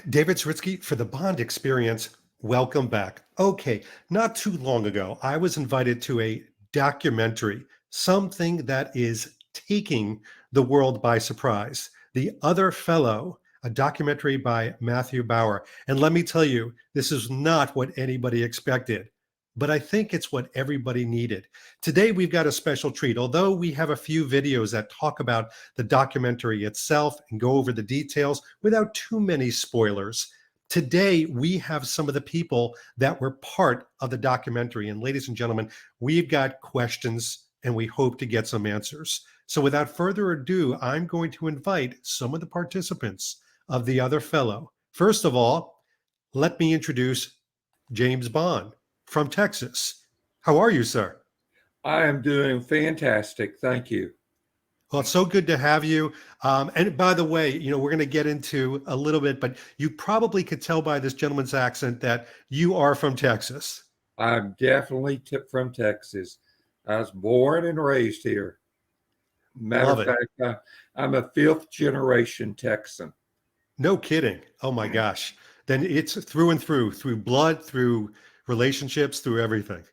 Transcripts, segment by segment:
David Sritsky for the Bond Experience. Welcome back. Okay, not too long ago, I was invited to a documentary, something that is taking the world by surprise. The Other Fellow, a documentary by Matthew Bauer. And let me tell you, this is not what anybody expected, but I think it's what everybody needed. Today, we've got a special treat. Although we have a few videos that talk about the documentary itself and go over the details without too many spoilers, today we have some of the people that were part of the documentary. And ladies and gentlemen, we've got questions and we hope to get some answers. So without further ado, I'm going to invite some of the participants of The Other Fellow. First of all, let me introduce James Bond from Texas. How are you, sir? I am doing fantastic. Thank you. Well, it's so good to have you. And by the way, we're going to get into a little bit, but you probably could tell by this gentleman's accent that you are from Texas. I'm definitely from Texas. I was born and raised here. Matter Love of it. fact, I'm a fifth generation Texan. No kidding. Oh my gosh. Then it's through and through blood, through relationships, through everything.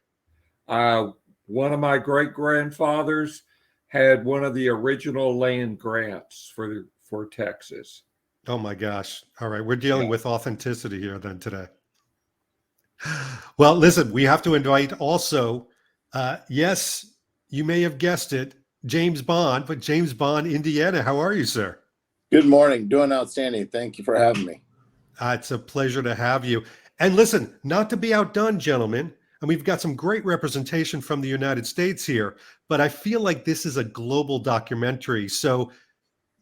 One of my great grandfathers had one of the original land grants for Texas. Oh my gosh. All right. We're dealing Yeah. with authenticity here then today. Well, listen, we have to invite also, yes, you may have guessed it, James Bond, but James Bond, Indiana. How are you, sir? Good morning. Doing outstanding. Thank you for having me. It's a pleasure to have you. And listen, not to be outdone, gentlemen, and we've got some great representation from the United States here, but I feel like this is a global documentary. So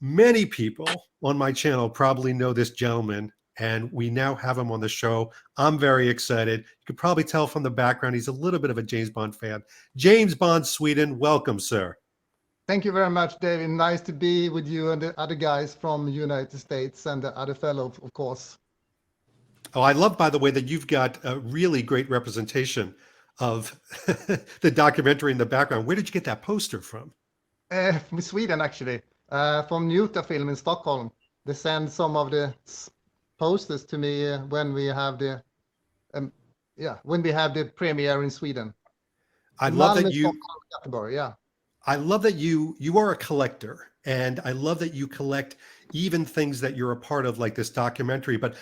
many people on my channel probably know this gentleman, and we now have him on the show. I'm very excited. You could probably tell from the background, he's a little bit of a James Bond fan. James Bond, Sweden, welcome, sir. Thank you very much, David. Nice to be with you and the other guys from the United States and the other fellow, of course. Oh, I love, by the way, that you've got a really great representation of the documentary in the background. Where did you get that poster from? From Sweden, actually, from Njuta Film in Stockholm. They send some of the posters to me when we have the premiere in Sweden. I love that Malmö, you. Stockholm, Göteborg, yeah. I love that you are a collector, and I love that you collect even things that you're a part of, like this documentary. But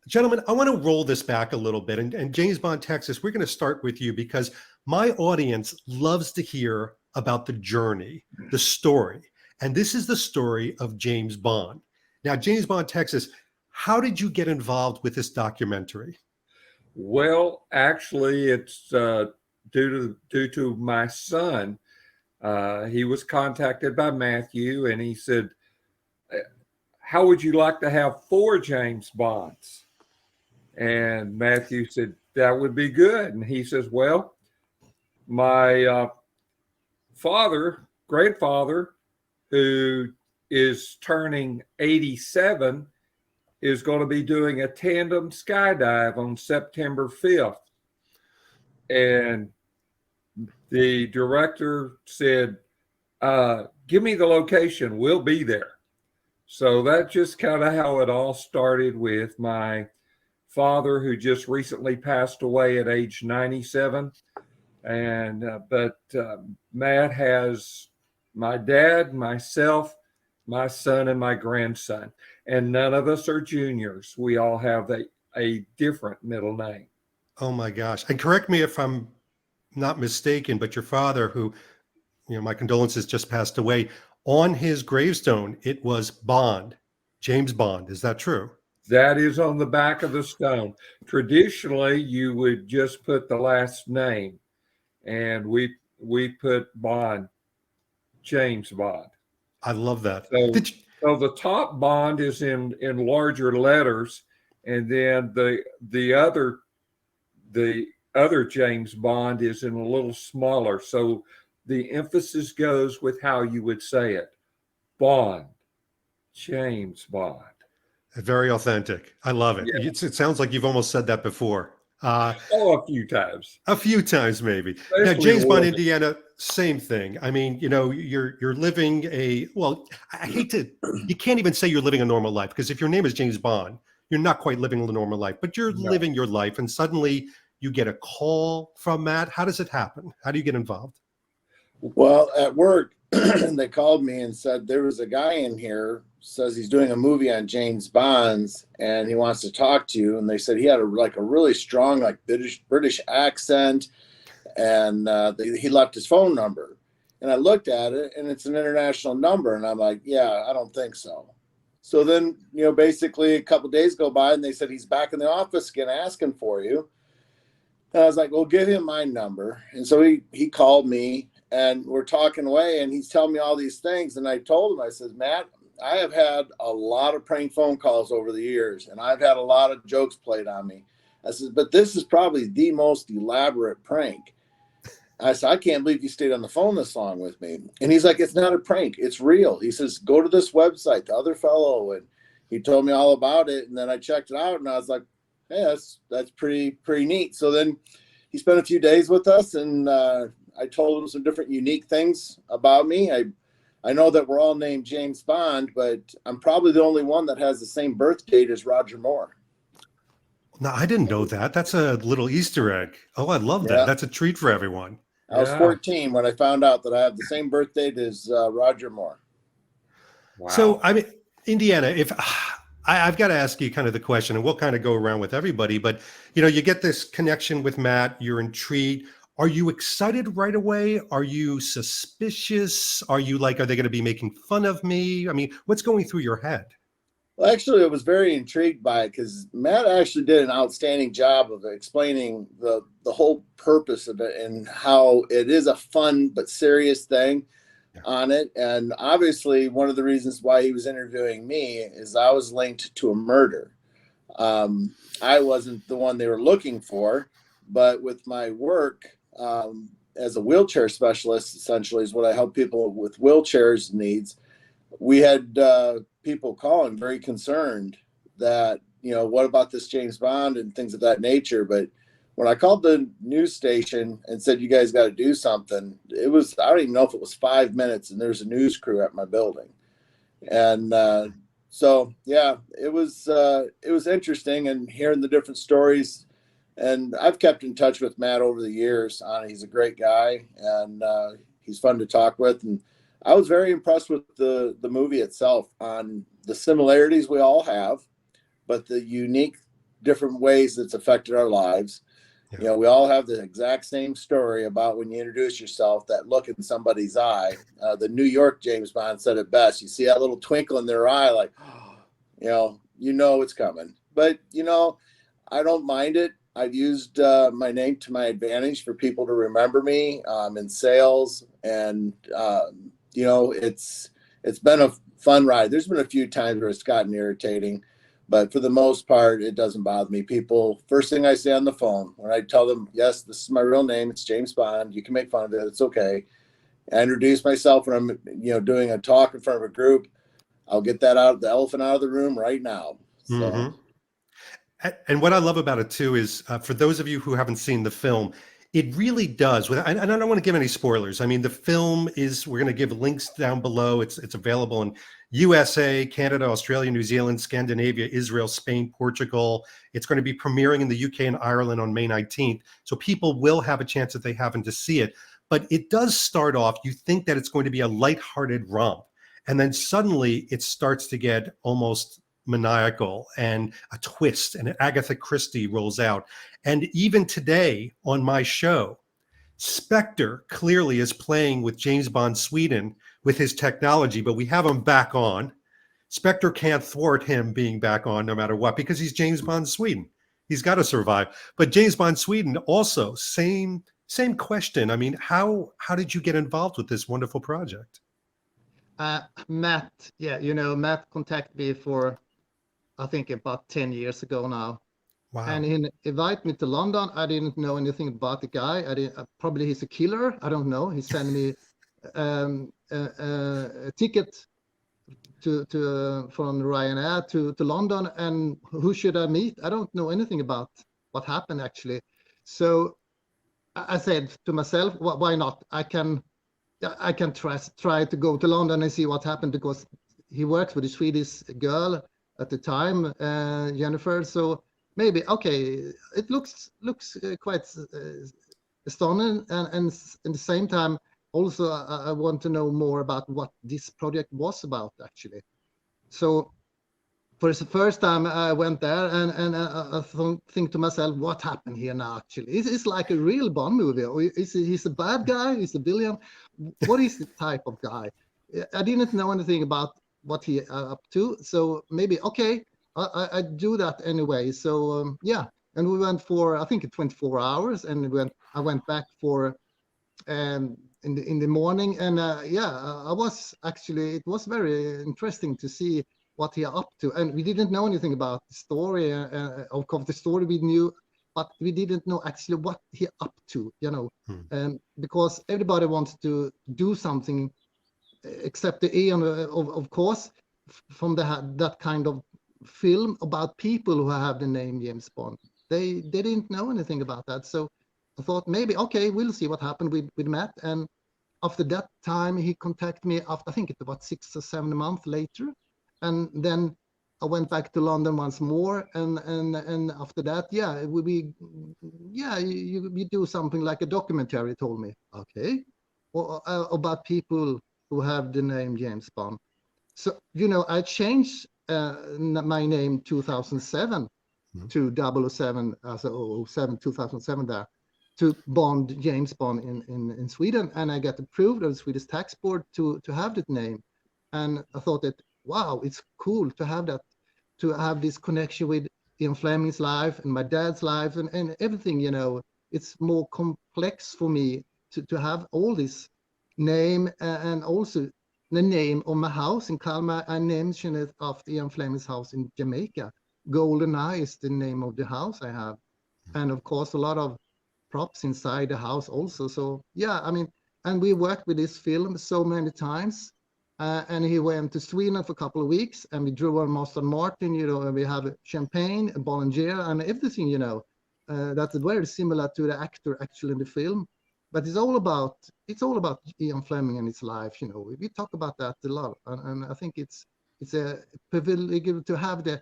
gentlemen, I want to roll this back a little bit. And James Bond, Texas, we're going to start with you because my audience loves to hear about the journey, the story. And this is the story of James Bond. Now, James Bond, Texas, how did you get involved with this documentary? Well, actually, it's due to my son. He was contacted by Matthew, and he said, "How would you like to have 4 James Bonds?" And Matthew said, "That would be good." And he says, "Well, my grandfather, who is turning 87, is going to be doing a tandem skydive on September 5th." And the director said, "Give me the location. We'll be there." So that's just kind of how it all started with my father, who just recently passed away at age 97. But Matt has my dad, myself, my son, and my grandson. And none of us are juniors. We all have a different middle name. Oh my gosh. And correct me if I'm not mistaken, but your father, who, my condolences, just passed away, on his gravestone, it was Bond, James Bond. Is that true? That is on the back of the stone. Traditionally, you would just put the last name, and we put Bond, James Bond. I love that. So the top Bond is in larger letters, and then the other James Bond is in a little smaller. So the emphasis goes with how you would say it. Bond, James Bond. Very authentic. I love it. Yeah. It sounds like you've almost said that before. A few times. A few times, maybe. Especially now, James Bond, Indiana, same thing. I mean, you're living you can't even say you're living a normal life, because if your name is James Bond, you're not quite living the normal life, but you're No. living your life, and suddenly you get a call from Matt. How does it happen? How do you get involved? Well, at work, they called me and said there was a guy in here says he's doing a movie on James Bonds and he wants to talk to you. And they said he had a really strong like British accent, and he left his phone number. And I looked at it, and it's an international number, and I'm like, yeah, I don't think so. So then, basically a couple of days go by, and they said he's back in the office again asking for you. And I was like, well, give him my number. And so he called me, and we're talking away, and he's telling me all these things. And I told him, I said, Matt, I have had a lot of prank phone calls over the years, and I've had a lot of jokes played on me. I said, but this is probably the most elaborate prank. I said, I can't believe you stayed on the phone this long with me. And he's like, it's not a prank. It's real. He says, go to this website, The Other Fellow. And he told me all about it. And then I checked it out, and I was like, hey, that's pretty neat. So then he spent a few days with us, and I told him some different unique things about me. I know that we're all named James Bond, but I'm probably the only one that has the same birth date as Roger Moore. No, I didn't know that. That's a little Easter egg. Oh, I love that. Yeah. That's a treat for everyone. I was Yeah. 14 when I found out that I have the same birth date as Roger Moore. Wow. So, I mean, Indiana, if I've got to ask you kind of the question, and we'll kind of go around with everybody, but you get this connection with Matt, you're intrigued. Are you excited right away? Are you suspicious? Are you like, are they going to be making fun of me? I mean, what's going through your head? Well, actually, I was very intrigued by it because Matt actually did an outstanding job of explaining the whole purpose of it and how it is a fun but serious thing on it. And obviously, one of the reasons why he was interviewing me is I was linked to a murder. I wasn't the one they were looking for, but with my work as a wheelchair specialist, essentially, is what I help people with wheelchairs needs. We had people calling very concerned that, what about this James Bond and things of that nature. But when I called the news station and said, you guys got to do something, I don't even know if it was 5 minutes, and there's a news crew at my building. And so, yeah, it was interesting, and hearing the different stories. And I've kept in touch with Matt over the years. He's a great guy, and he's fun to talk with. And I was very impressed with the movie itself on the similarities we all have, but the unique different ways it's affected our lives. Yeah. We all have the exact same story about when you introduce yourself, that look in somebody's eye. The New York James Bond said it best. You see that little twinkle in their eye, like, it's coming. But, I don't mind it. I've used my name to my advantage for people to remember me in sales, and it's been a fun ride. There's been a few times where it's gotten irritating, but for the most part, it doesn't bother me. People, first thing I say on the phone, when I tell them, yes, this is my real name, it's James Bond, you can make fun of it, it's okay. I introduce myself when I'm doing a talk in front of a group. I'll get the elephant out of the room right now. So. Mm-hmm. And what I love about it too is, for those of you who haven't seen the film, it really does. And I don't want to give any spoilers. I mean, the film we're going to give links down below. It's available in USA, Canada, Australia, New Zealand, Scandinavia, Israel, Spain, Portugal. It's going to be premiering in the UK and Ireland on May 19th. So people will have a chance if they happen to see it. But it does start off, you think that it's going to be a lighthearted romp. And then suddenly it starts to get almost maniacal, and a twist, and Agatha Christie rolls out. And even today on my show, Spectre clearly is playing with James Bond Sweden with his technology, but we have him back on. Spectre can't thwart him being back on no matter what, because he's James Bond Sweden. He's got to survive. But James Bond Sweden also, same question. I mean, how did you get involved with this wonderful project? Matt, Matt contacted me for, I think, about 10 years ago now. Wow. And he invited me to London. I didn't know anything about the guy. Probably he's a killer. I don't know. He sent me a ticket from Ryanair to London. And who should I meet? I don't know anything about what happened, actually. So I said to myself, why not? I can try to go to London and see what happened, because he works with a Swedish girl, at the time, Jennifer. So maybe okay, it looks quite stunning, and at the same time, also I want to know more about what this project was about actually. So for the first time I went there, and I think to myself, what happened here now? Actually, it's like a real Bond movie. Or he's a bad guy? He's a villain? What is the type of guy? I didn't know anything about what he up to. So maybe okay, I do that anyway. So yeah, and we went for I think 24 hours, and I went back for in the morning, and yeah, I was actually, it was very interesting to see what he up to, and we didn't know anything about the story. Of course, the story we knew, but we didn't know actually what he up to, you know, because everybody wants to do something, except the Ian, of course, from that kind of film about people who have the name James Bond. They didn't know anything about that, so I thought maybe okay, we'll see what happened with Matt. And after that time, he contacted me after I think it was 6 or 7 months later, and then I went back to London once more, and after that, yeah, it would be, yeah, you do something like a documentary. He told me, okay, well, about people who have the name James Bond. So you know, I changed my name 2007 to 007 as a 07 2007 there, to Bond, James Bond in Sweden, and I got approved of the Swedish tax board to have that name. And I thought that wow, it's cool to have that, to have this connection with Ian Fleming's life and my dad's life, and everything, you know. It's more complex for me to have all this name, and also the name of my house in Kalmar. I mentioned it after Ian Fleming's house in Jamaica. Golden Eye is the name of the house I have, and of course a lot of props inside the house also. So yeah, I mean, and we worked with this film so many times, and he went to Sweden for a couple of weeks, and we drew on Aston Martin, you know, and we have champagne and Bollinger and everything, you know, that's very similar to the actor actually in the film. But it's all about Ian Fleming and his life, you know. We talk about that a lot, and I think it's a privilege to have the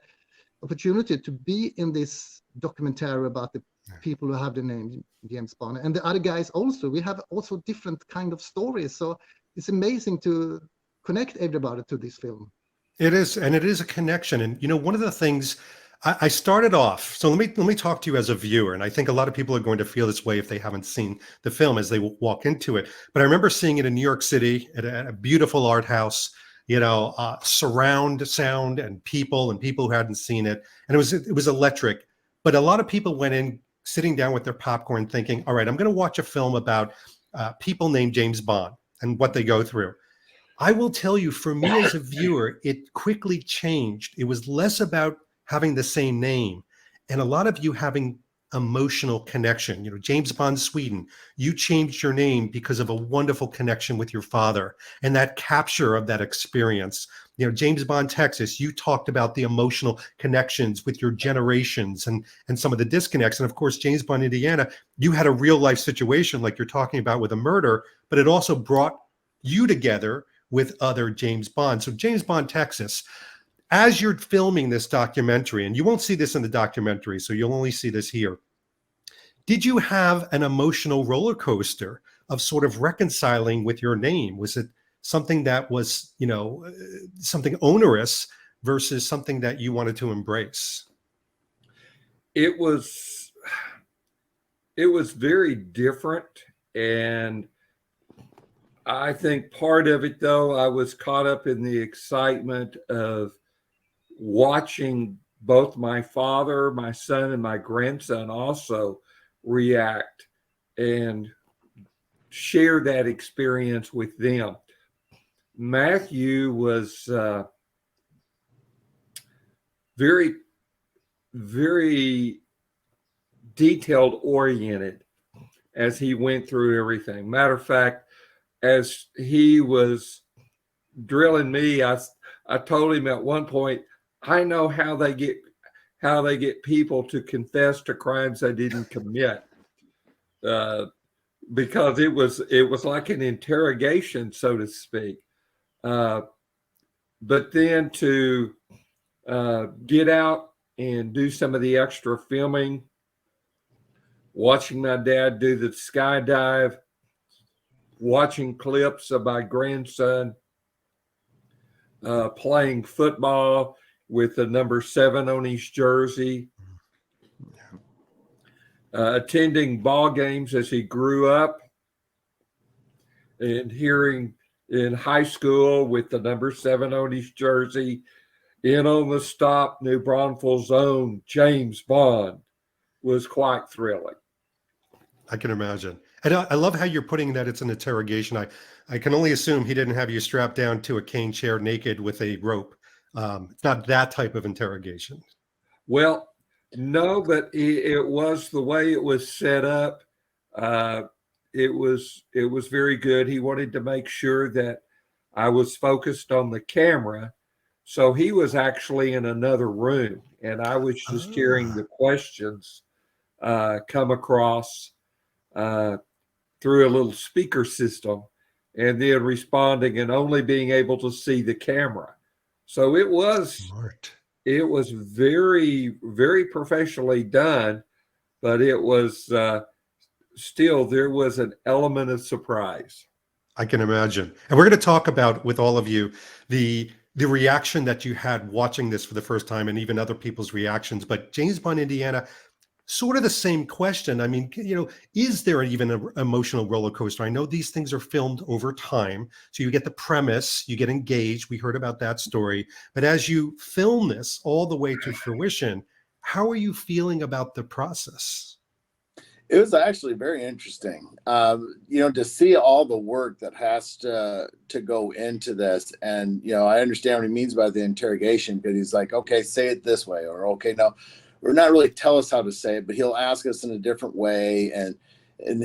opportunity to be in this documentary about the people who have the name James Bond, and the other guys also. We have also different kind of stories, so it's amazing to connect everybody to this film. It is, and it is a connection. And you know, one of the things I started off. So let me talk to you as a viewer, and I think a lot of people are going to feel this way if they haven't seen the film as they walk into it. But I remember seeing it in New York City at a beautiful art house. You know, surround sound and people who hadn't seen it, and it was electric. But a lot of people went in sitting down with their popcorn, thinking, "All right, I'm going to watch a film about people named James Bond and what they go through." I will tell you, for me as a viewer, it quickly changed. It was less about having the same name, and a lot of you having emotional connection. You know, James Bond Sweden, you changed your name because of a wonderful connection with your father and that capture of that experience. You know, James Bond Texas, you talked about the emotional connections with your generations and some of the disconnects. And of course, James Bond Indiana, you had a real life situation like you're talking about with a murder, but it also brought you together with other James Bond. So James Bond Texas, as you're filming this documentary, and you won't see this in the documentary, so you'll only see this here, did you have an emotional roller coaster of sort of reconciling with your name? Was it something that was, you know, something onerous versus something that you wanted to embrace? It was very different, and I think part of it, though, I was caught up in the excitement of watching both my father, my son, and my grandson also react and share that experience with them. Matthew was very, very detailed oriented as he went through everything. Matter of fact, as he was drilling me, I told him at one point, I know how they get people to confess to crimes they didn't commit, because it was like an interrogation, so to speak. But then to get out and do some of the extra filming, watching my dad do the skydive, watching clips of my grandson playing football with the number 7 on his jersey, attending ball games as he grew up, and hearing in high school with the number 7 on his jersey, in on the stop, New Braunfels' own James Bond, was quite thrilling. I can imagine. And I love how you're putting that it's an interrogation. I can only assume he didn't have you strapped down to a cane chair naked with a rope. It's not that type of interrogation. Well, no, but it was the way it was set up. It was very good. He wanted to make sure that I was focused on the camera. So he was actually in another room, and I was just hearing the questions come across through a little speaker system, and then responding and only being able to see the camera. So it was smart. It was very, very professionally done, but it was still, there was an element of surprise. I can imagine. And we're going to talk about with all of you the reaction that you had watching this for the first time, and even other people's reactions. But James Bond, Indiana, sort of the same question. I mean, is there even an emotional roller coaster? I know these things are filmed over time. So you get the premise, you get engaged. We heard about that story. But as you film this all the way to fruition, how are you feeling about the process? It was actually very interesting, to see all the work that has to go into this. And, I understand what he means by the interrogation, because he's like, okay, say it this way, or okay, no, or not really tell us how to say it, but he'll ask us in a different way, and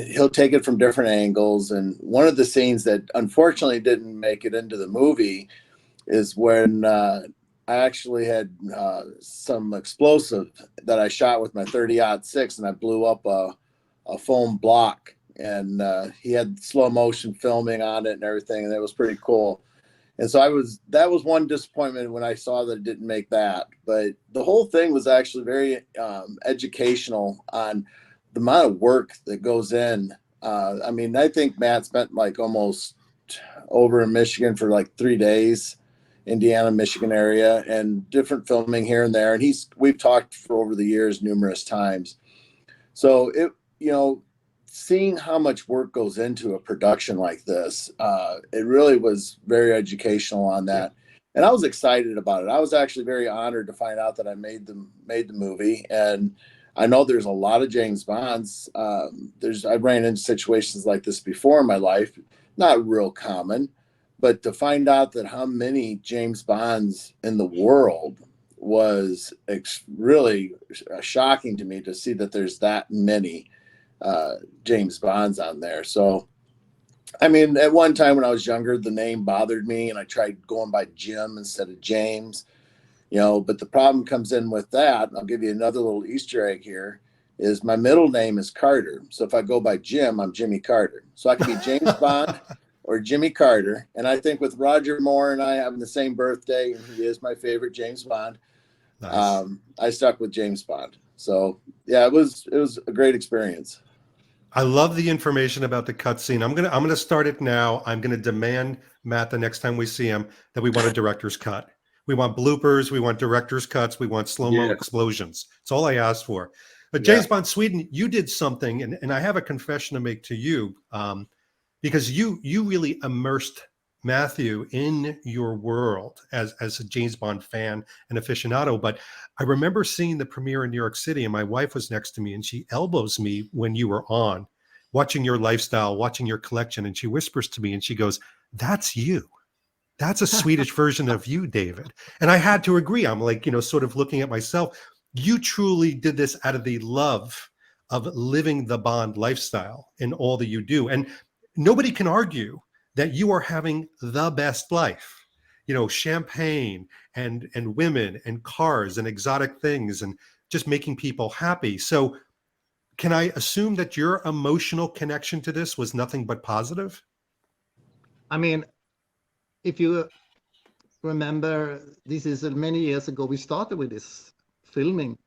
he'll take it from different angles. And one of the scenes that unfortunately didn't make it into the movie is when I actually had some explosive that I shot with my 30-06, and I blew up a foam block, and he had slow motion filming on it and everything, and it was pretty cool. And so that was one disappointment when I saw that it didn't make that. But the whole thing was actually very educational on the amount of work that goes in. I think Matt spent like almost over in Michigan for like 3 days, Indiana, Michigan area, and different filming here and there. And we've talked for over the years numerous times. So seeing how much work goes into a production like this, it really was very educational on that. And I was excited about it. I was actually very honored to find out that I made the movie. And I know there's a lot of James Bonds. I ran into situations like this before in my life, not real common, but to find out that how many James Bonds in the world was really shocking to me, to see that there's that many James Bonds on there. So, at one time when I was younger, the name bothered me, and I tried going by Jim instead of James, but the problem comes in with that. I'll give you another little Easter egg here, is my middle name is Carter. So if I go by Jim, I'm Jimmy Carter. So I could be James Bond or Jimmy Carter. And I think with Roger Moore and I having the same birthday, and he is my favorite James Bond, Nice. I stuck with James Bond. So yeah, it was a great experience. I love the information about the cutscene. I'm gonna start it now. I'm gonna demand, Matt, the next time we see him, that we want a director's cut. We want bloopers. We want director's cuts. We want slow-mo explosions. It's all I asked for. But James Bond Sweden, you did something, and I have a confession to make to you, because you really immersed Matthew in your world as a James Bond fan and aficionado. But I remember seeing the premiere in New York City, and my wife was next to me, and she elbows me when you were on, watching your lifestyle, watching your collection, and she whispers to me, and she goes, "That's you. That's a Swedish version of you, David." And I had to agree. I'm like, sort of looking at myself. You truly did this out of the love of living the Bond lifestyle in all that you do. And nobody can argue that you are having the best life. Champagne and women and cars and exotic things and just making people happy. So can I assume that your emotional connection to this was nothing but positive? If you remember this is many years ago we started with this filming,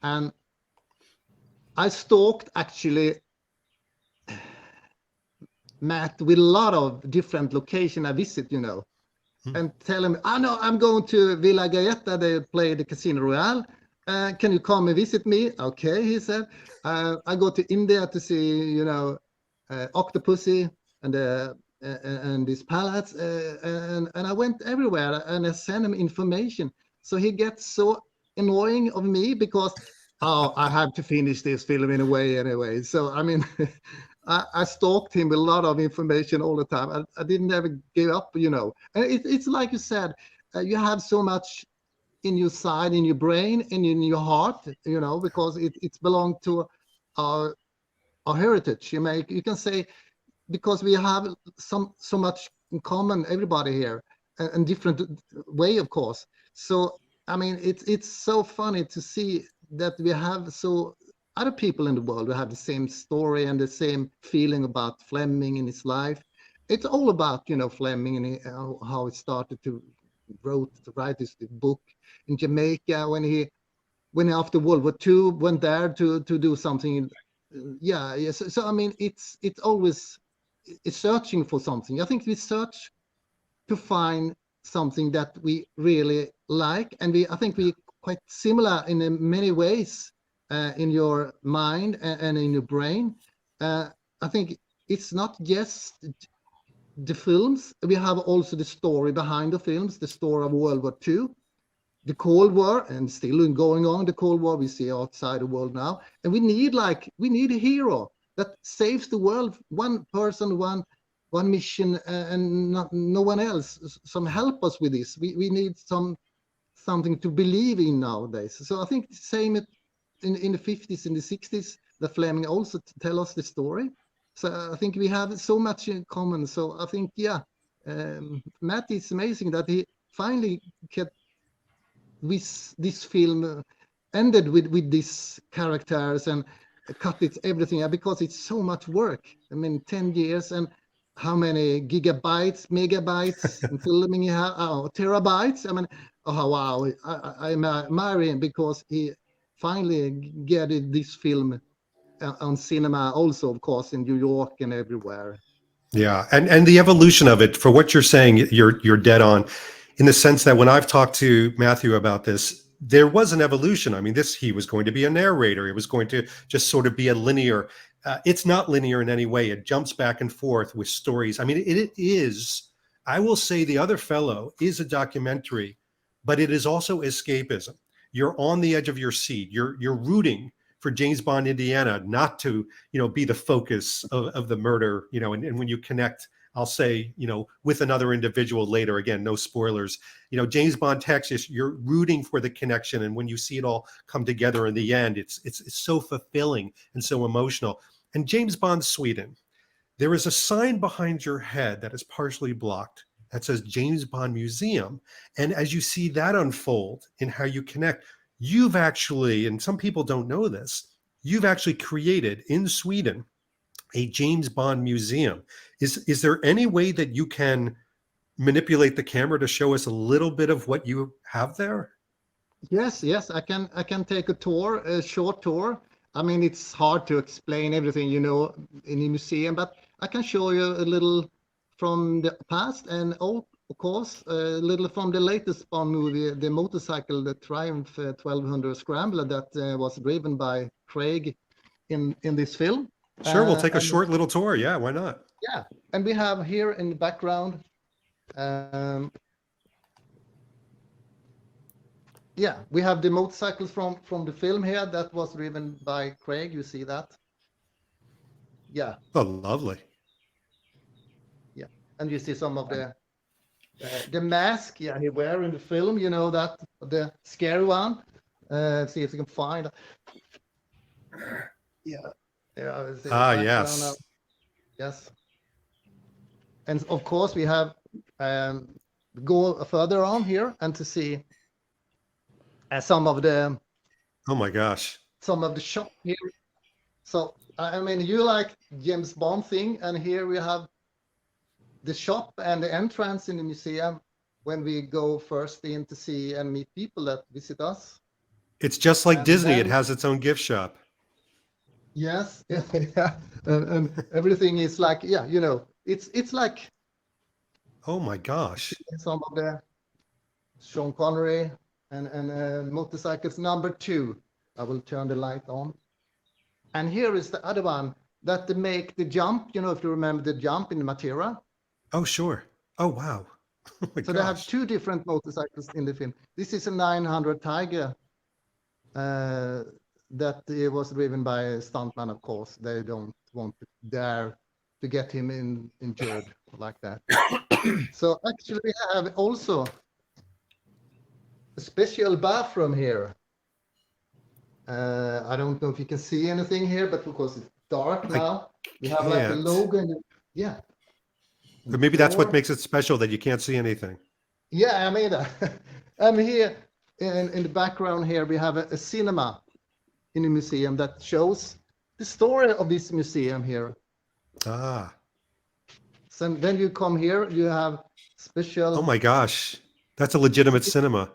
and I stalked actually Matt with a lot of different location I visit, and tell him, oh no, I'm going to Villa Gaeta. They play the Casino Royale. Can you come and visit me? Okay, he said. I go to India to see, Octopussy and this palace, and I went everywhere and I sent him information. So he gets so annoying of me because, oh, I have to finish this film in a way anyway. So I mean, I stalked him with a lot of information all the time. I didn't ever give up, And it's like you said, you have so much in your side, in your brain, and in your heart, because it's belonged to our heritage. You can say, because we have so much in common, everybody here, and different way, of course. So I mean, it's so funny to see that we have so other people in the world who have the same story and the same feeling about Fleming in his life. It's all about Fleming and how it started to write this book in Jamaica when after World War II went there to do something. Yes. So I mean, it's always it's searching for something. I think we search to find something that we really like, and I think we quite similar in many ways in your mind and in your brain. I think it's not just the films. We have also the story behind the films, the story of World War II, the Cold War, and still going on the Cold War. We see outside the world now, and we need a hero that saves the world, one person, one mission, and no one else. Some help us with this. We need something to believe in nowadays. So I think the same in the 50s, in the 60s, the Fleming also tell us the story. So I think we have so much in common. So I think, Matt, it's amazing that he finally kept this film ended with these characters and cut it everything, because it's so much work. I mean, 10 years and how many gigabytes, megabytes in filming you have? Oh, terabytes. I mean, oh wow! I'm admiring because he finally get this film on cinema, also of course in New York and everywhere. Yeah, and the evolution of it, for what you're saying, you're dead on, in the sense that when I've talked to Matthew about this, there was an evolution. I mean, he was going to be a narrator. It was going to just sort of be a linear. It's not linear in any way. It jumps back and forth with stories. I mean, it is. I will say The Other Fellow is a documentary, but it is also escapism. You're on the edge of your seat. You're rooting for James Bond Indiana not to, be the focus of the murder, and when you connect, I'll say, with another individual later, again, no spoilers, James Bond Texas, you're rooting for the connection. And when you see it all come together in the end, it's so fulfilling and so emotional. And James Bond Sweden, there is a sign behind your head that is partially blocked that says James Bond Museum. And as you see that unfold in how you connect, you've actually, and some people don't know this, you've actually created in Sweden a James Bond museum. Is there any way that you can manipulate the camera to show us a little bit of what you have there? Yes, I can take a short tour. I mean, it's hard to explain everything, in a museum, but I can show you a little from the past and of course, a little from the latest Bond movie, the motorcycle, the Triumph 1200 Scrambler that was driven by Craig in this film. Sure, we'll take a short little tour. Yeah, why not? Yeah, and we have here in the background, we have the motorcycles from the film here that was driven by Craig. You see that? Yeah. Oh, lovely. Yeah, and you see some of the mask, he wear in the film, that the scary one. See if you can find. Yeah. Yes. Yes. And of course we have go further on here and to see some of the. Oh my gosh. Some of the shop here. So I mean, you like James Bond thing, and here we have the shop and the entrance in the museum. when we go first in to see and meet people that visit us. It's just like And Disney. It then, has its own gift shop. yes, yeah, and everything is like, yeah, you know, it's like Oh my gosh. some of the Sean Connery and motorcycles number 2. I will turn the light on. And here is the other one that they make the jump. You know, if you remember the jump in Matera. Oh, sure. Oh, wow. Oh my So they have gosh. 2 different motorcycles in the film. This is a 900 Tiger that was driven by a stuntman, of course. They don't want to dare to get him injured like that. So actually we have also a special bathroom here. I don't know if you can see anything here, but because it's dark now, we have like a Can't. logo and yeah. Or maybe that's what Door. makes it special, that you can't see anything. Yeah, I mean, I'm here in the background here. We have a cinema in the museum that shows the story of this museum here. Ah. So then you come here, you have special. Oh my gosh. That's a legitimate cinema.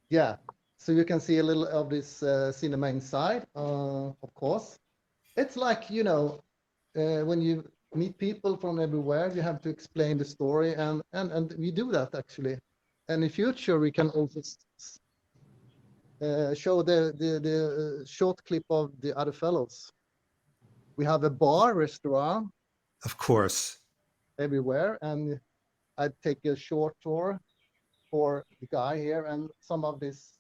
Yeah, so you can see a little of this cinema inside, of course. It's like, you know, when you meet people from everywhere, you have to explain the story, and we do that actually. And in future, we can also show the short clip of the other fellows. We have a bar, restaurant Of course. everywhere, and I take a short tour for the guy here and some of this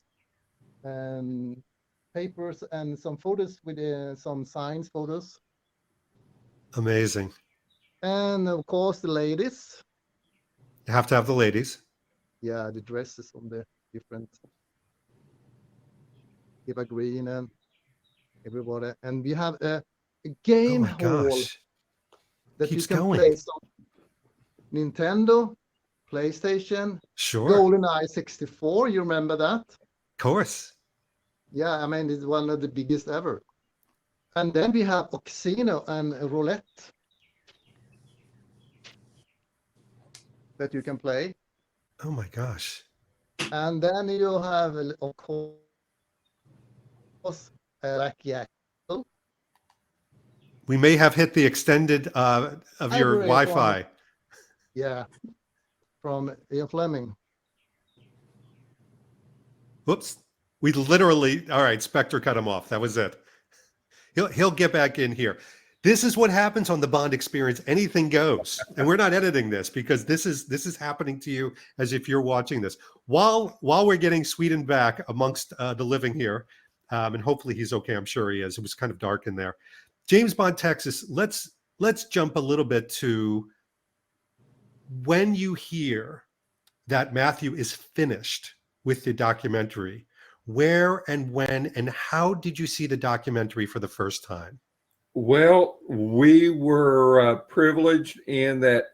papers and some photos with some science photos. Amazing. And of course, the ladies. You have to have the ladies. Yeah, the dresses on the different Eva Green and everybody. And we have a Oh game my hall gosh. that you Keeps can going. play some Nintendo, PlayStation, Sure. GoldenEye 64. You remember that? Of course. Yeah, I mean, it's one of the biggest ever. And then we have a casino and a roulette that you can play. Oh my gosh. And then you have, of course, blackjack. We may have hit the extended of your Ivory Wi-Fi. Yeah, from Ian Fleming. Whoops. We literally, all right, Spectre cut him off. That was it. He'll get back in here. This is what happens on the Bond Experience. Anything goes. And we're not editing this because this is happening to you as if you're watching this. While we're getting Sweden back amongst the living here, and hopefully he's okay. I'm sure he is. It was kind of dark in there. James Bond, Texas. Let's jump a little bit to when you hear that Matthew is finished with the documentary. Where and when and how did you see the documentary for the first time? Well, we were privileged in that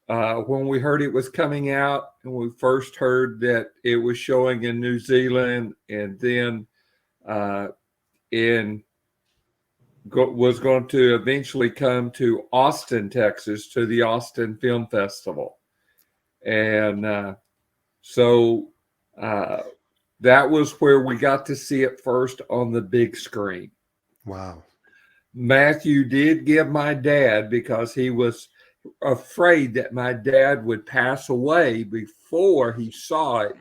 when we heard it was coming out, and we first heard that it was showing in New Zealand, and then was going to eventually come to Austin, Texas, to the Austin Film Festival, and so that was where we got to see it first on the big screen. Wow. Matthew did give my dad, because he was afraid that my dad would pass away before he saw it.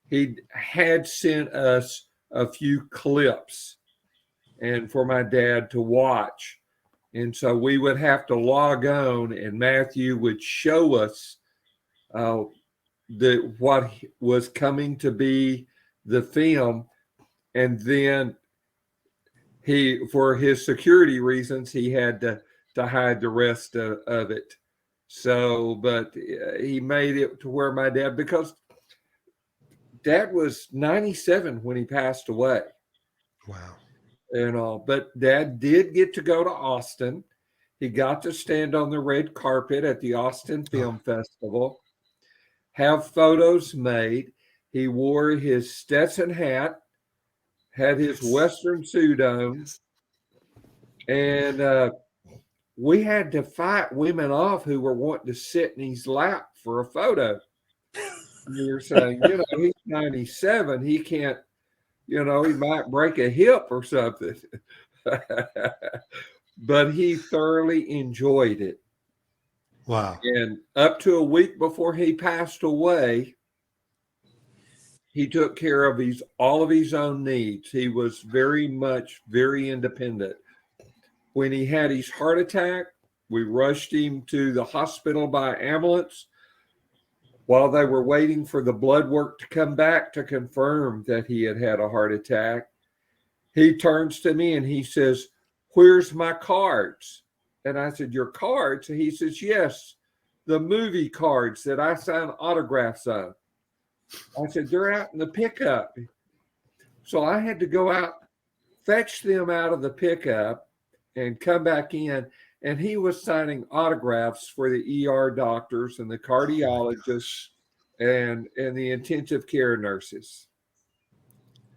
He had sent us a few clips and for my dad to watch. And so we would have to log on, and Matthew would show us what was coming to be the film. And then for his security reasons, he had to hide the rest of it. So, but he made it to where my dad, because Dad was 97 when he passed away. Wow. And all, but Dad did get to go to Austin. He got to stand on the red carpet at the Austin Film Festival, have photos made. He wore his Stetson hat, had his Western suit on, and we had to fight women off who were wanting to sit in his lap for a photo. You're saying, he's 97. He can't, he might break a hip or something. But he thoroughly enjoyed it. Wow. And up to a week before he passed away, he took care of all of his own needs. He was very independent. When he had his heart attack, we rushed him to the hospital by ambulance. While they were waiting for the blood work to come back to confirm that he had had a heart attack, he turns to me and he says, "Where's my cards?" And I said, "Your cards?" And he says, "Yes, the movie cards that I sign autographs on." I said, "They're out in the pickup." So I had to go out, fetch them out of the pickup and come back in. And he was signing autographs for the ER doctors and the cardiologists and the intensive care nurses.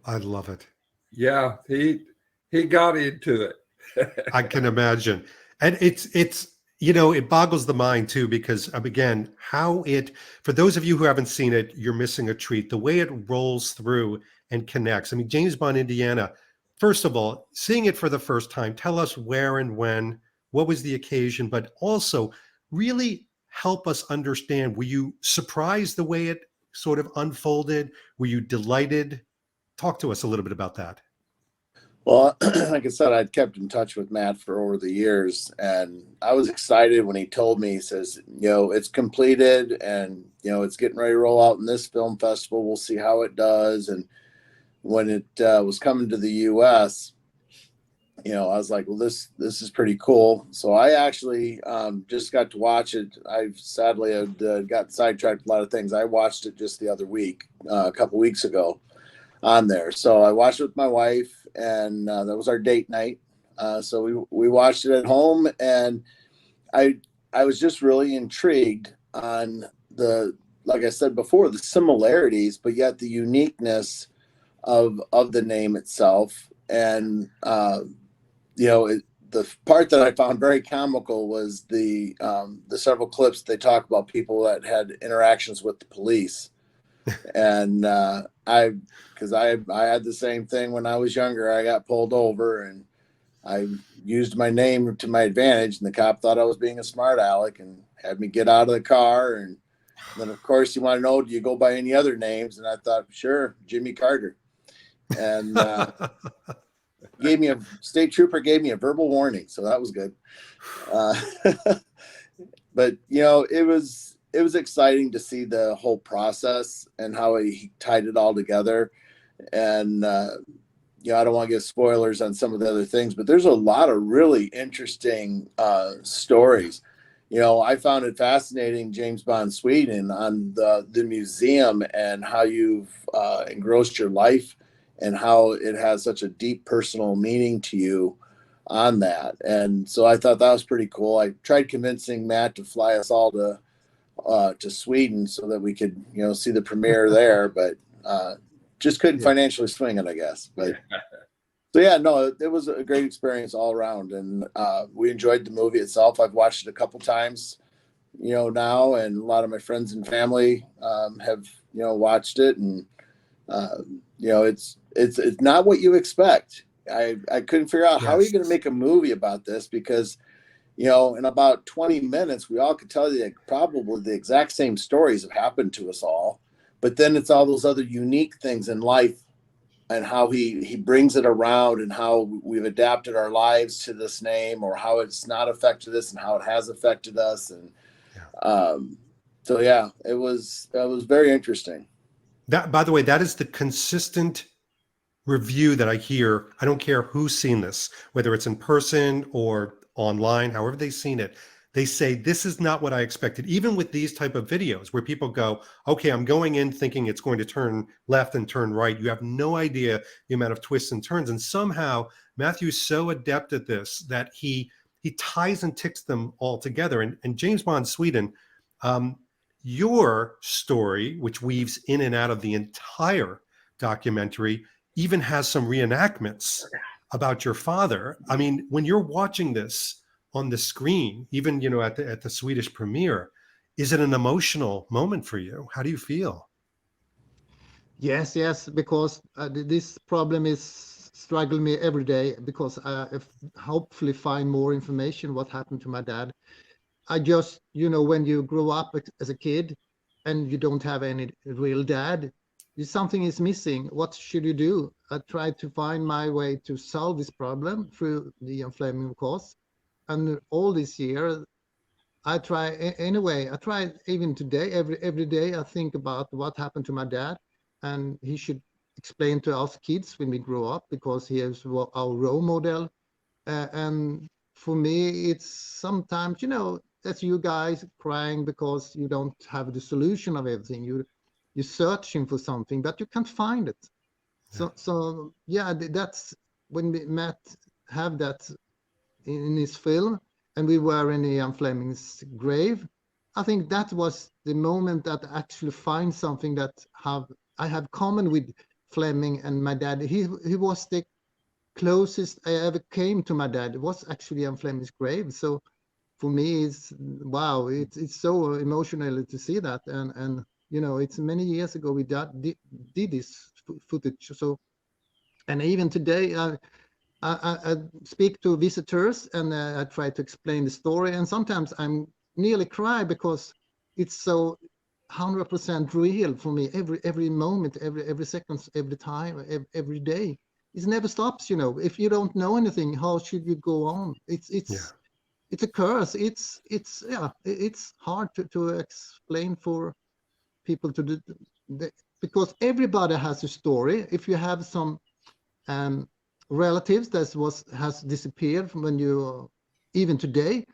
I love it. Yeah, he got into it. I can imagine. And it's it boggles the mind too, because again, for those of you who haven't seen it, you're missing a treat. The way it rolls through and connects. I mean, James Bond, Indiana, first of all, seeing it for the first time, tell us where and when, what was the occasion, but also really help us understand. Were you surprised the way it sort of unfolded? Were you delighted? Talk to us a little bit about that. Well, like I said, I'd kept in touch with Matt for over the years, and I was excited when he told me, he says, it's completed and, it's getting ready to roll out in this film festival. We'll see how it does. And when it was coming to the U.S., I was like, well, this is pretty cool. So I actually just got to watch it. I sadly had got sidetracked with a lot of things. I watched it just the other week, a couple weeks ago on there. So I watched it with my wife, and that was our date night. So we watched it at home, and I was just really intrigued on like I said before, the similarities, but yet the uniqueness of the name itself. And the part that I found very comical was the several clips they talk about people that had interactions with the police. And because I had the same thing when I was younger. I got pulled over and I used my name to my advantage, and the cop thought I was being a smart aleck and had me get out of the car. And then, of course, you want to know, do you go by any other names? And I thought, sure, Jimmy Carter. And state trooper gave me a verbal warning, so that was good. But it was exciting to see the whole process and how he tied it all together. And I don't want to give spoilers on some of the other things, but there's a lot of really interesting stories. I found it fascinating, James Bond Sweden, on the museum and how you've engrossed your life and how it has such a deep personal meaning to you on that. And so I thought that was pretty cool. I tried convincing Matt to fly us all to Sweden so that we could, see the premiere there, but just couldn't financially swing it, I guess. But so yeah, no, it was a great experience all around, and we enjoyed the movie itself. I've watched it a couple times, now, and a lot of my friends and family have watched it, and it's not what you expect. I couldn't figure out how are you going to make a movie about this, because in about 20 minutes we all could tell you that probably the exact same stories have happened to us all, but then it's all those other unique things in life and how he brings it around and how we've adapted our lives to this name, or how it's not affected us and how it has affected us. And so yeah, it was very interesting. That, by the way, that is the consistent review that I hear. I don't care who's seen this, whether it's in person or online, however they've seen it. They say, this is not what I expected. Even with these type of videos where people go, okay, I'm going in thinking it's going to turn left and turn right. You have no idea the amount of twists and turns. And somehow Matthew's so adept at this that he ties and ticks them all together. And James Bond Sweden, your story, which weaves in and out of the entire documentary, even has some reenactments about your father. I mean, when you're watching this on the screen, even at the Swedish premiere, is it an emotional moment for you? How do you feel? Yes, because this problem is struggling me every day because hopefully find more information what happened to my dad. I just, when you grow up as a kid and you don't have any real dad, something is missing. What should you do? I tried to find my way to solve this problem through the inflaming cause. And all this year, I try anyway. I try even today. Every day, I think about what happened to my dad, and he should explain to us kids when we grow up because he is our role model. And for me, it's sometimes, that's you guys crying because you don't have the solution of everything. You're searching for something, but you can't find it. So yeah, that's when we Matt have that in his film, and we were in Ian Fleming's grave. I think that was the moment that I actually find something that I have common with Fleming and my dad. He was the closest I ever came to my dad. It was actually Ian Fleming's grave. So for me, it's wow. It's so emotional to see that, and it's many years ago we did this footage. So, and even today, I speak to visitors and I try to explain the story. And sometimes I'm nearly cry because it's so 100% real for me. Every moment, every second, every time, every day. It never stops. If you don't know anything, how should you go on? It's a curse. It's hard to explain for people to do because everybody has a story. If you have some um, relatives that has disappeared from when you even today,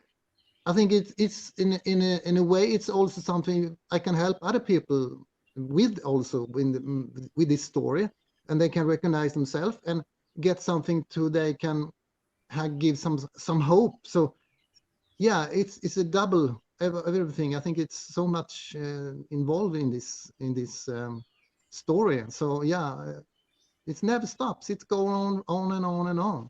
I think it's in a way it's also something I can help other people with also with this story, and they can recognize themselves and get something to they can give some hope. So yeah, it's a double of everything. I think it's so much involved in this story. So yeah, it never stops. It's going on and on and on.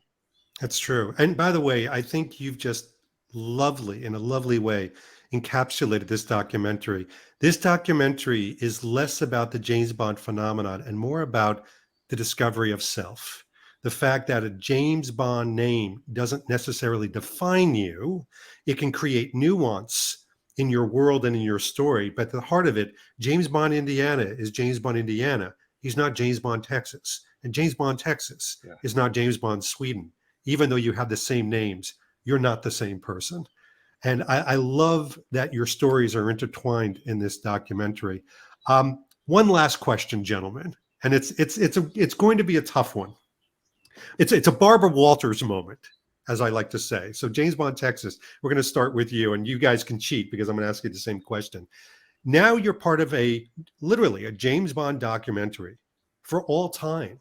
That's true. And by the way, I think you've just in a lovely way, encapsulated this documentary. This documentary is less about the James Bond phenomenon and more about the discovery of self. The fact that a James Bond name doesn't necessarily define you, it can create nuance in your world and in your story. But at the heart of it, James Bond, Indiana is James Bond, Indiana. He's not James Bond, Texas. And James Bond, Texas is not James Bond, Sweden. Even though you have the same names, you're not the same person. And I love that your stories are intertwined in this documentary. One last question, gentlemen, and it's going to be a tough one. It's a Barbara Walters moment, as I like to say. So James Bond, Texas, we're going to start with you, and you guys can cheat because I'm going to ask you the same question. Now you're part of literally a James Bond documentary for all time.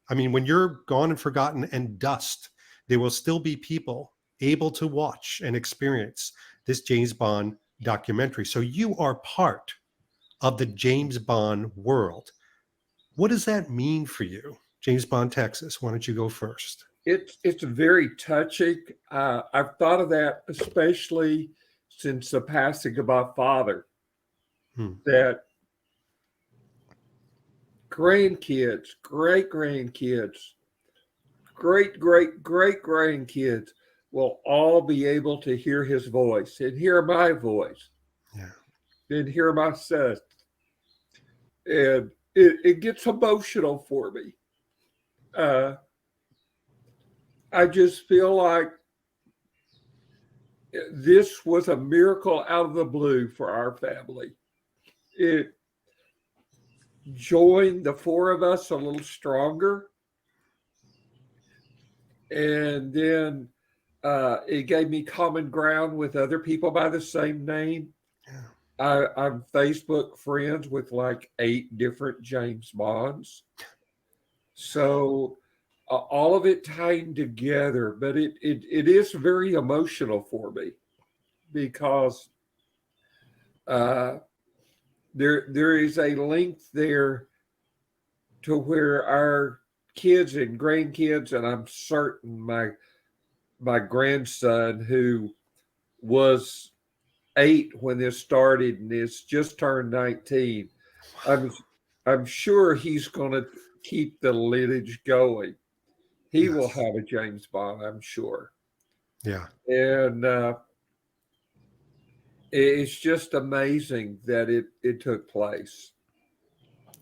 I mean, when you're gone and forgotten and dust, there will still be people able to watch and experience this James Bond documentary. So you are part of the James Bond world. What does that mean for you? James Bond, Texas, why don't you go first? It's very touching. I've thought of that especially since the passing of my father. That grandkids, great grandkids, great grandkids will all be able to hear his voice and hear my voice. Yeah. And hear my son. And it gets emotional for me. I just feel like this was a miracle out of the blue for our family. It joined the four of us a little stronger. And then it gave me common ground with other people by the same name. Yeah. I'm Facebook friends with like 8 different James Bonds. So all of it tying together, but it is very emotional for me because there is a length there to where our kids and grandkids, and I'm certain my grandson, who was 8 when this started and is just turned 19, I'm sure he's going to keep the lineage going. He will Yes. have a James Bond, I'm sure. Yeah. And it's just amazing that it took place.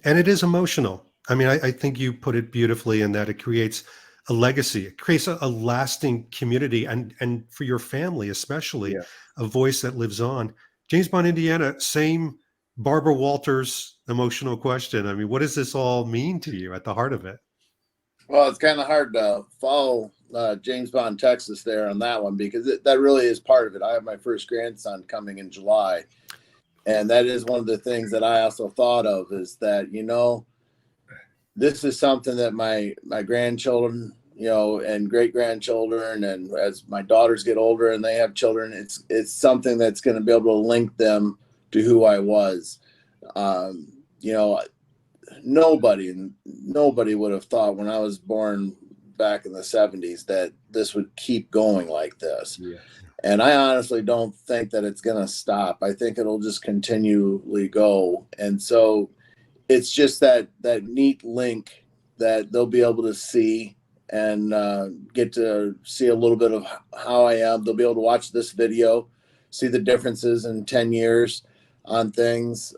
And it is emotional. I mean, I think you put it beautifully in that it creates a legacy. It creates a lasting community, and for your family especially, Yeah. a voice that lives on. James Bond, Indiana, same Barbara Walters emotional question. I mean, what does this all mean to you at the heart of it? Well, it's kind of hard to follow James Bond, Texas there on that one because that really is part of it. I have my first grandson coming in July. And that is one of the things that I also thought of is that, this is something that my grandchildren, and great grandchildren, and as my daughters get older and they have children, it's something that's going to be able to link them to who I was. Um, you know, nobody would have thought when I was born back in the 70s that this would keep going like this. Yeah. And I honestly don't think that it's going to stop. I think it'll just continually go. And so it's just that neat link that they'll be able to see and get to see a little bit of how I am. They'll be able to watch this video, see the differences in 10 years on things.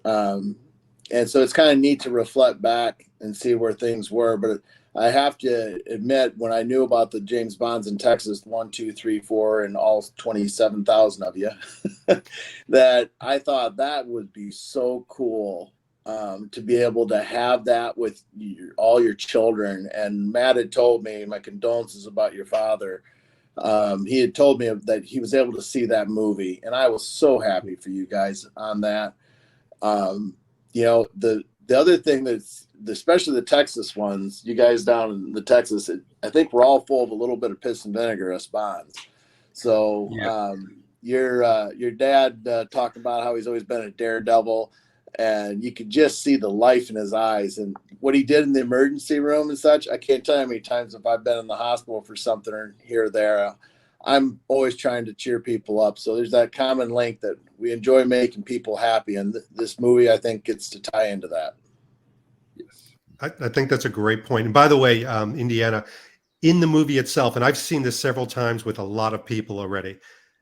And so it's kind of neat to reflect back and see where things were. But I have to admit, when I knew about the James Bonds in Texas, 1, 2, 3, 4, and all 27,000 of you, that I thought that would be so cool to be able to have that with all your children. And Matt had told me, my condolences about your father. He had told me that he was able to see that movie, and I was so happy for you guys on that. The other thing that's, especially the Texas ones, you guys down in the Texas, I think we're all full of a little bit of piss and vinegar, us Bonds. So your dad talked about how he's always been a daredevil, and you could just see the life in his eyes and what he did in the emergency room and such. I can't tell you how many times if I've been in the hospital for something or here or there, I'm always trying to cheer people up. So there's that common link that we enjoy making people happy. And this movie, I think, gets to tie into that. Yes. I think that's a great point. And by the way, Indiana, in the movie itself, and I've seen this several times with a lot of people already,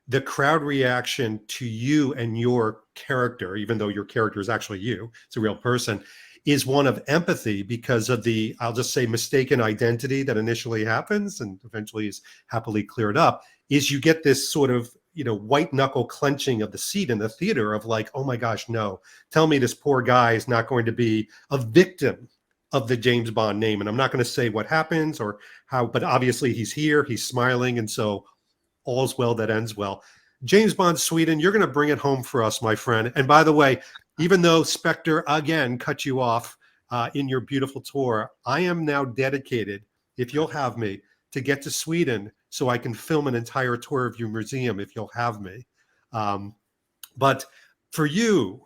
the crowd reaction to you and your character, even though your character is actually you, it's a real person, is one of empathy because of the, I'll just say, mistaken identity that initially happens and eventually is happily cleared up, is you get this sort of, white knuckle clenching of the seat in the theater of like, oh my gosh, no, tell me this poor guy is not going to be a victim of the James Bond name. And I'm not going to say what happens or how, but obviously he's here, he's smiling. And so all's well that ends well. James Bond, Sweden, you're going to bring it home for us, my friend. And by the way, even though Spectre again cut you off in your beautiful tour, I am now dedicated, if you'll have me, to get to Sweden so I can film an entire tour of your museum, if you'll have me. But for you,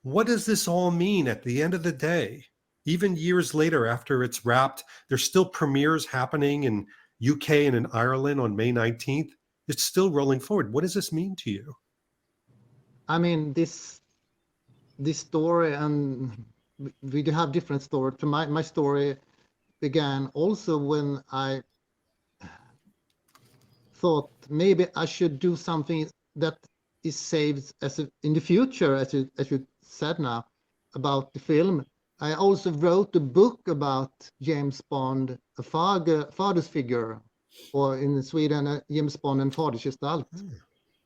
what does this all mean at the end of the day? Even years later, after it's wrapped, there's still premieres happening in UK and in Ireland on May 19th. It's still rolling forward. What does this mean to you? I mean, this story, and we do have different stories. So my story began also when I thought maybe I should do something that is saved in the future, as you said now about the film. I also wrote a book about James Bond, a father's figure, or in Sweden, James Bond and Fadersgestalt,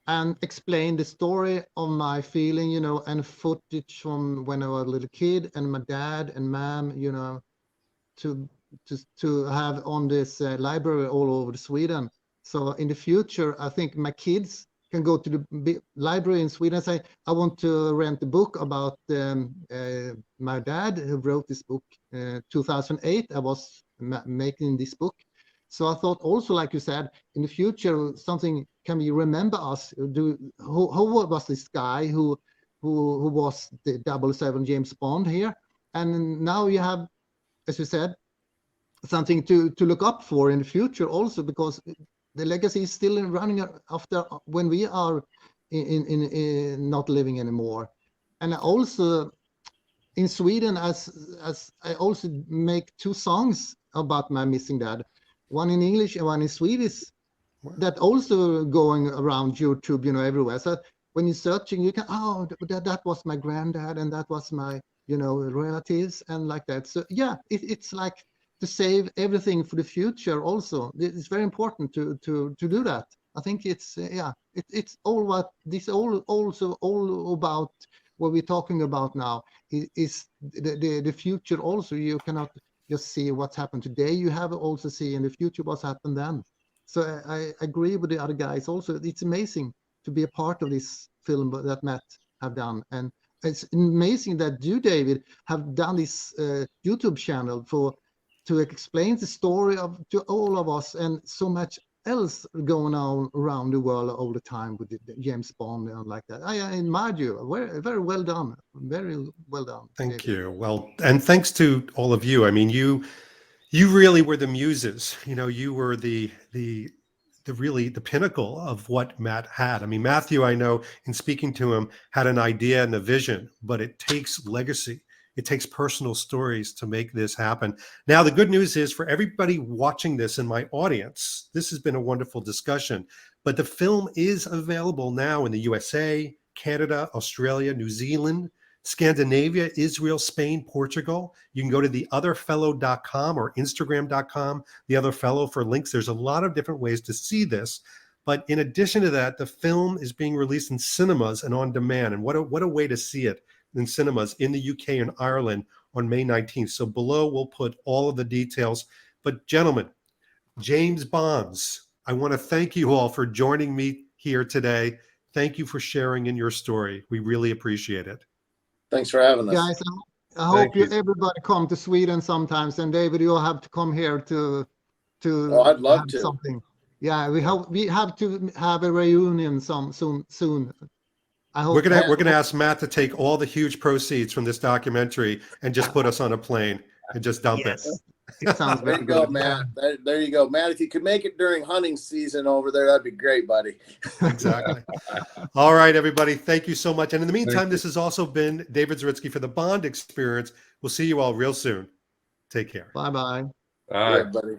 and explained the story of my feeling, and footage from when I was a little kid and my dad and mom, to have on this library all over Sweden. So in the future, I think my kids can go to the library in Sweden and say, I want to rent a book about my dad who wrote this book. 2008, I was making this book. So I thought also, like you said, in the future, something can we remember us? Who was this guy who was the 007 James Bond here? And now you have, as you said, something to look up for in the future also, because the legacy is still running after when we are in not living anymore. And also in Sweden, as I also make 2 songs about my missing dad, one in English and one in Swedish, that also going around YouTube, everywhere. So when you're searching, you can, that was my granddad, and that was my, relatives, and like that. So yeah, it's like to save everything for the future. Also, it's very important to do that. I think it's it's all what this all about what we're talking about now is the future. Also, you cannot just see what's happened today. You have also see in the future what's happened then. So I agree with the other guys. Also, it's amazing to be a part of this film that Matt have done, and it's amazing that you, David, have done this YouTube channel to explain the story to all of us, and so much else going on around the world all the time with James Bond and like that. I admire you. Very, very well done. Very well done. Thank David. you. Well, and thanks to all of you. I mean, you really were the muses. You were the really the pinnacle of what Matt had. I mean, Matthew, I know in speaking to him, had an idea and a vision, but it takes legacy. It takes personal stories to make this happen. Now, the good news is for everybody watching this in my audience, this has been a wonderful discussion, but the film is available now in the USA, Canada, Australia, New Zealand, Scandinavia, Israel, Spain, Portugal. You can go to theotherfellow.com or Instagram.com, The Other Fellow, for links. There's a lot of different ways to see this. But in addition to that, the film is being released in cinemas and on demand. And what a way to see it in cinemas in the UK and Ireland on May 19th. So below, we'll put all of the details. But gentlemen, James Bonds, I want to thank you all for joining me here today. Thank you for sharing in your story. We really appreciate it. Thanks for having us. Guys, I hope everybody come to Sweden sometimes, and David, you'll have to come here to I'd love have to. something. Yeah, we have to have a reunion soon. I hope We're gonna ask Matt to take all the huge proceeds from this documentary and just put us on a plane and just dump it. It sounds There very you go, good. Matt. There you go, Matt. If you could make it during hunting season over there, that'd be great, buddy. Exactly. All right, everybody. Thank you so much. And in the meantime, this has also been David Zaritsky for the Bond Experience. We'll see you all real soon. Take care. Bye-bye. All Yeah, right. buddy.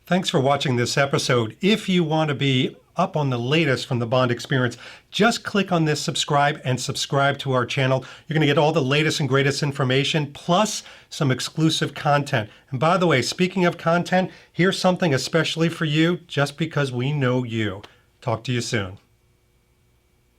Thanks for watching this episode. If you want to be up on the latest from the Bond Experience, just click on this subscribe and subscribe to our channel. You're going to get all the latest and greatest information, plus some exclusive content. And by the way, speaking of content, here's something especially for you, just because we know you. Talk to you soon.